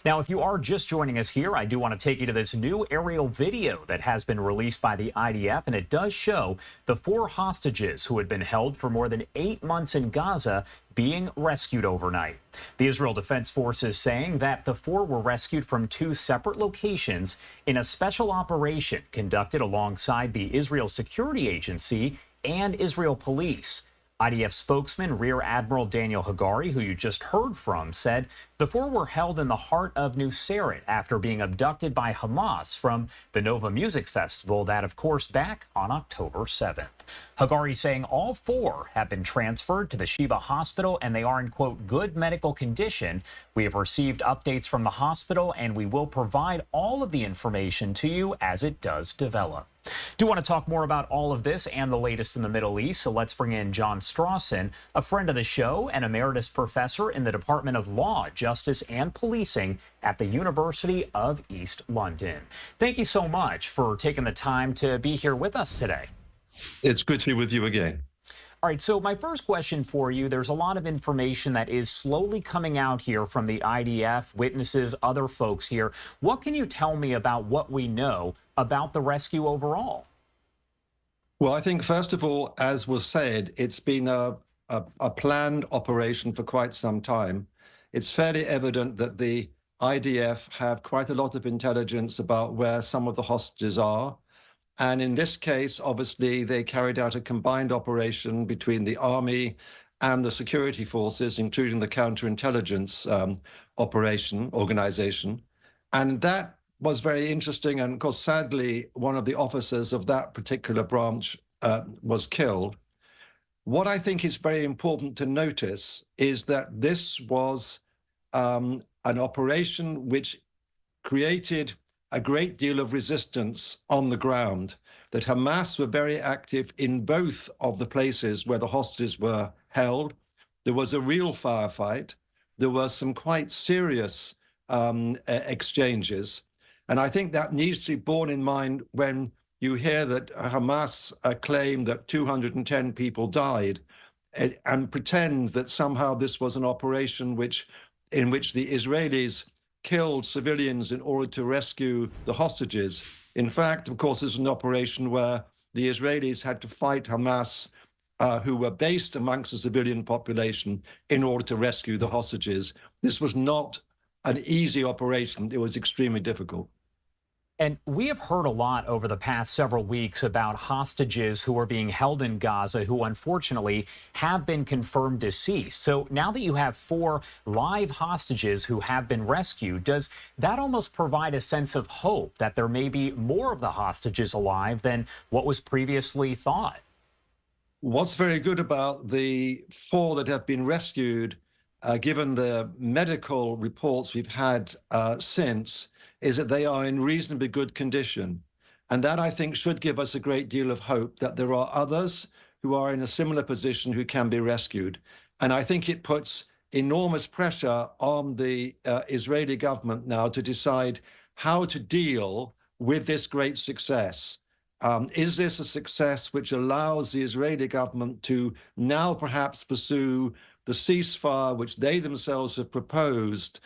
Now, if you are just joining us here, I do want to take you to this new aerial video that has been released by the IDF, and it does show the 4 hostages who had been held for more than 8 months in Gaza being rescued overnight. The Israel Defense Forces saying that the 4 were rescued from 2 separate locations in a special operation conducted alongside the Israel Security Agency and Israel Police. IDF spokesman Rear Admiral Daniel Hagari, who you just heard from, said the 4 were held in the heart of Nuseirat after being abducted by Hamas from the Nova Music Festival that, of course, back on October 7th. Hagari saying all 4 have been transferred to the Sheba Hospital and they are in, quote, good medical condition. We have received updates from the hospital and we will provide all of the information to you as it does develop. Do want to talk more about all of this and the latest in the Middle East, so let's bring in John Strawson, a friend of the show and emeritus professor in the Department of Law, Justice and Policing at the University of East London. Thank you so much for taking the time to be here with us today. It's good to be with you again. All right, so my first question for you, there's a lot of information that is slowly coming out here from the IDF, witnesses, other folks here. What can you tell me about what we know about the rescue overall? Well, I think, first of all, as was said, it's been a planned operation for quite some time. It's fairly evident that the IDF have quite a lot of intelligence about where some of the hostages are. And in this case, obviously, they carried out a combined operation between the army and the security forces, including the counterintelligence organization. And that was very interesting. And of course, sadly, one of the officers of that particular branch was killed. What I think is very important to notice is that this was an operation which created a great deal of resistance on the ground, that Hamas were very active in both of the places where the hostages were held. There was a real firefight. There were some quite serious exchanges. And I think that needs to be borne in mind when you hear that Hamas claimed that 210 people died and pretend that somehow this was an operation in which the Israelis killed civilians in order to rescue the hostages. In fact, of course, this was an operation where the Israelis had to fight Hamas, who were based amongst the civilian population, in order to rescue the hostages. This was not an easy operation. It was extremely difficult. And we have heard a lot over the past several weeks about hostages who are being held in Gaza who unfortunately have been confirmed deceased. So now that you have 4 live hostages who have been rescued, does that almost provide a sense of hope that there may be more of the hostages alive than what was previously thought? What's very good about the 4 that have been rescued, given the medical reports we've had since, is that they are in reasonably good condition. And that, I think, should give us a great deal of hope that there are others who are in a similar position who can be rescued. And I think it puts enormous pressure on the Israeli government now to decide how to deal with this great success. Is this a success which allows the Israeli government to now perhaps pursue the ceasefire which they themselves have proposed,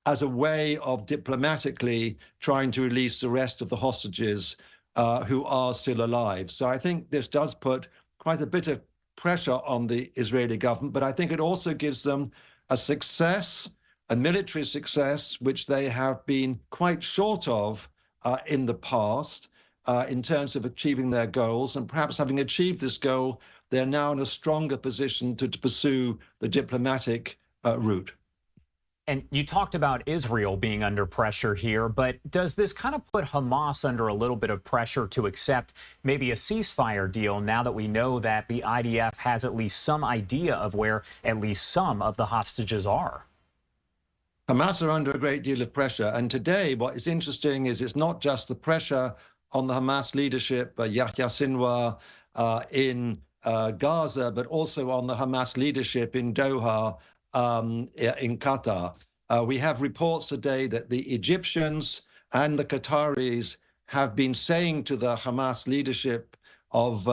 as a way of diplomatically trying to release the rest of the hostages who are still alive? So I think this does put quite a bit of pressure on the Israeli government, but I think it also gives them a success, a military success, which they have been quite short of in the past in terms of achieving their goals. And perhaps having achieved this goal, they're now in a stronger position to pursue the diplomatic route. And you talked about Israel being under pressure here, but does this kind of put Hamas under a little bit of pressure to accept maybe a ceasefire deal now that we know that the IDF has at least some idea of where at least some of the hostages are? Hamas are under a great deal of pressure. And today, what is interesting is it's not just the pressure on the Hamas leadership, Yahya Sinwar in Gaza, but also on the Hamas leadership in Doha, in Qatar. We have reports today that the Egyptians and the Qataris have been saying to the Hamas leadership of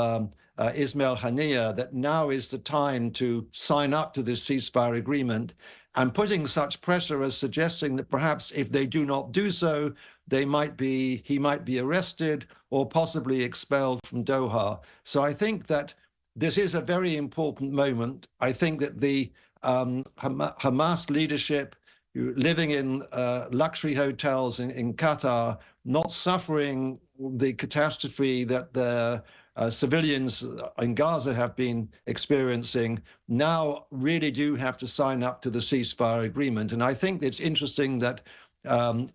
Ismail Haniyeh that now is the time to sign up to this ceasefire agreement. and putting such pressure as suggesting that perhaps if they do not do so, he might be arrested or possibly expelled from Doha. So I think that this is a very important moment. I think that the Hamas leadership, living in luxury hotels in Qatar, not suffering the catastrophe that the civilians in Gaza have been experiencing, now really do have to sign up to the ceasefire agreement. And I think it's interesting that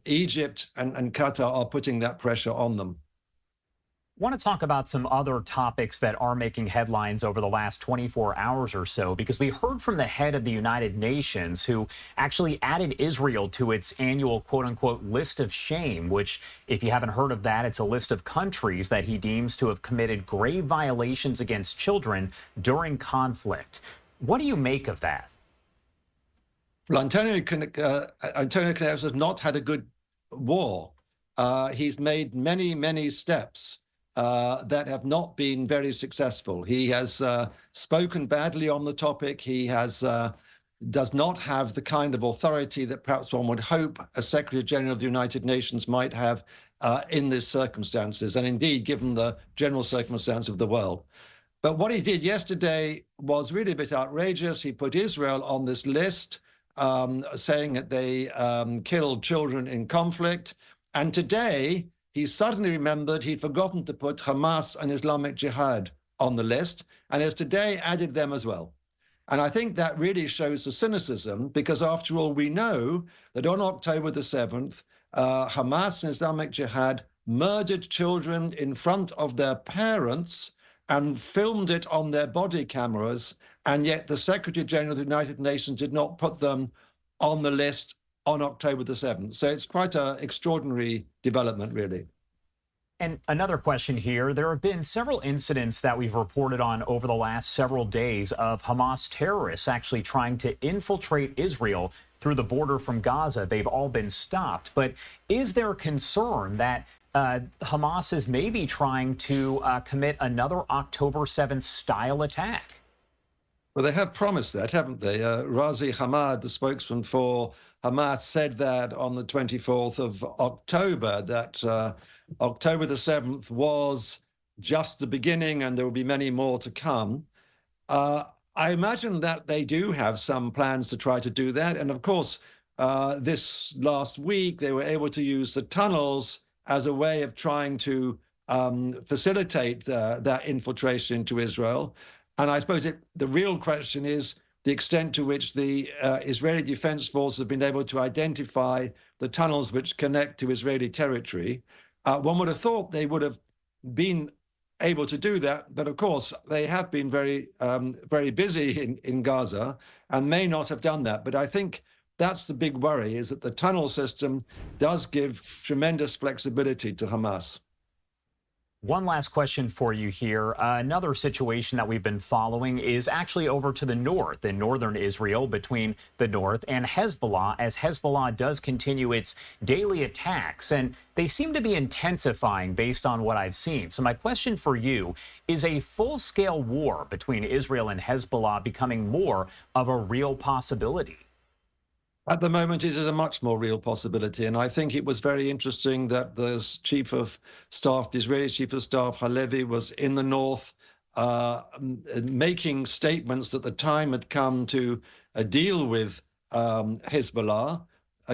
Egypt and Qatar are putting that pressure on them. Want to talk about some other topics that are making headlines over the last 24 hours or so, because we heard from the head of the United Nations who actually added Israel to its annual quote unquote list of shame, which, if you haven't heard of that, it's a list of countries that he deems to have committed grave violations against children during conflict. What do you make of that? Well, Antonio Guterres has not had a good war. He's made many, many steps that have not been very successful. He has spoken badly on the topic. He does not have the kind of authority that perhaps one would hope a Secretary General of the United Nations might have in these circumstances, and indeed, given the general circumstance of the world. But what he did yesterday was really a bit outrageous. He put Israel on this list, saying that they killed children in conflict. And today, he suddenly remembered he'd forgotten to put Hamas and Islamic Jihad on the list, and has today added them as well. And I think that really shows the cynicism, because after all, we know that on October the 7th, Hamas and Islamic Jihad murdered children in front of their parents and filmed it on their body cameras, and yet the Secretary General of the United Nations did not put them on the list on October the 7th. So it's quite an extraordinary development, really. And another question here. There have been several incidents that we've reported on over the last several days of Hamas terrorists actually trying to infiltrate Israel through the border from Gaza. They've all been stopped. But is there concern that Hamas is maybe trying to commit another October 7th style attack? Well, they have promised that, haven't they? Razi Hamad, the spokesman for Hamas, said that on the 24th of October, that October the 7th was just the beginning and there will be many more to come. I imagine that they do have some plans to try to do that. And of course, this last week, they were able to use the tunnels as a way of trying to facilitate that infiltration into Israel. And I suppose the real question is the extent to which the Israeli Defense Forces have been able to identify the tunnels which connect to Israeli territory. One would have thought they would have been able to do that, but of course they have been very, very busy in Gaza and may not have done that. But I think that's the big worry, is that the tunnel system does give tremendous flexibility to Hamas. One last question for you here. Another situation that we've been following is actually over to the north, in northern Israel, between the north and Hezbollah, as Hezbollah does continue its daily attacks. And they seem to be intensifying based on what I've seen. So my question for you is, a full-scale war between Israel and Hezbollah becoming more of a real possibility? At the moment, it is a much more real possibility. And I think it was very interesting that the Chief of Staff, the Israeli Chief of Staff, Halevi, was in the north making statements that the time had come to deal with Hezbollah.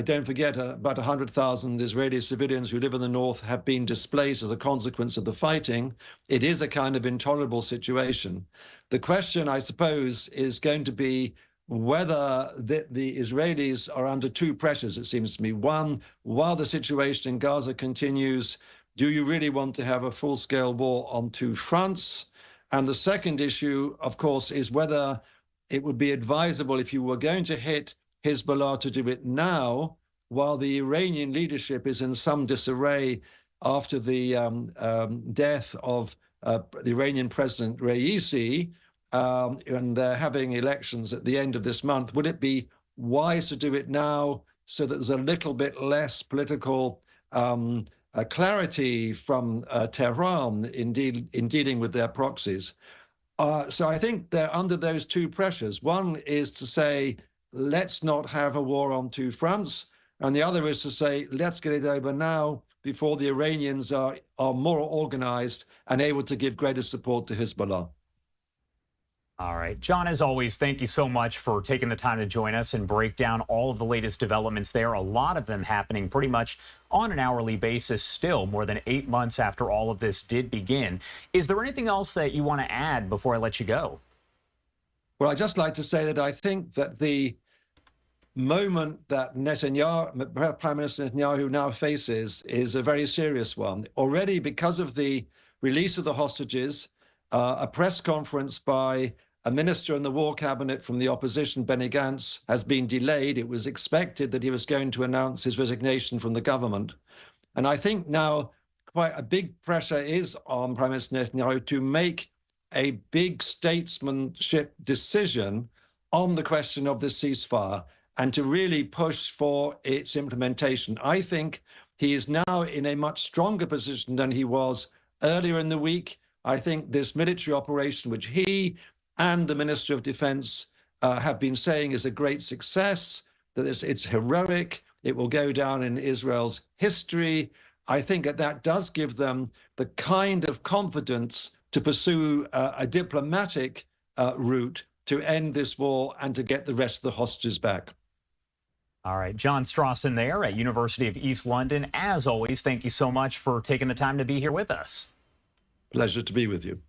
Don't forget, about 100,000 Israeli civilians who live in the north have been displaced as a consequence of the fighting. It is a kind of intolerable situation. The question, I suppose, is going to be whether the Israelis are under two pressures, it seems to me. One, while the situation in Gaza continues, do you really want to have a full-scale war on two fronts? And the second issue, of course, is whether it would be advisable, if you were going to hit Hezbollah, to do it now, while the Iranian leadership is in some disarray after the death of the Iranian President Raisi, and they're having elections at the end of this month. Would it be wise to do it now so that there's a little bit less political clarity from Tehran in dealing with their proxies? So I think they're under those two pressures. One is to say, let's not have a war on two fronts. And the other is to say, let's get it over now before the Iranians are more organized and able to give greater support to Hezbollah. All right. John, as always, thank you so much for taking the time to join us and break down all of the latest developments there. A lot of them happening pretty much on an hourly basis still, more than 8 months after all of this did begin. Is there anything else that you want to add before I let you go? Well, I'd just like to say that I think that the moment that Netanyahu, Prime Minister Netanyahu now faces is a very serious one. Already, because of the release of the hostages, a press conference by a minister in the war cabinet from the opposition, Benny Gantz, has been delayed. It was expected that he was going to announce his resignation from the government. And I think now quite a big pressure is on Prime Minister Netanyahu to make a big statesmanship decision on the question of the ceasefire and to really push for its implementation. I think he is now in a much stronger position than he was earlier in the week. I think this military operation, which he and the Minister of Defense have been saying is a great success, that it's heroic, it will go down in Israel's history. I think that does give them the kind of confidence to pursue a diplomatic route to end this war and to get the rest of the hostages back. All right. John Strawson there at University of East London. As always, thank you so much for taking the time to be here with us. Pleasure to be with you.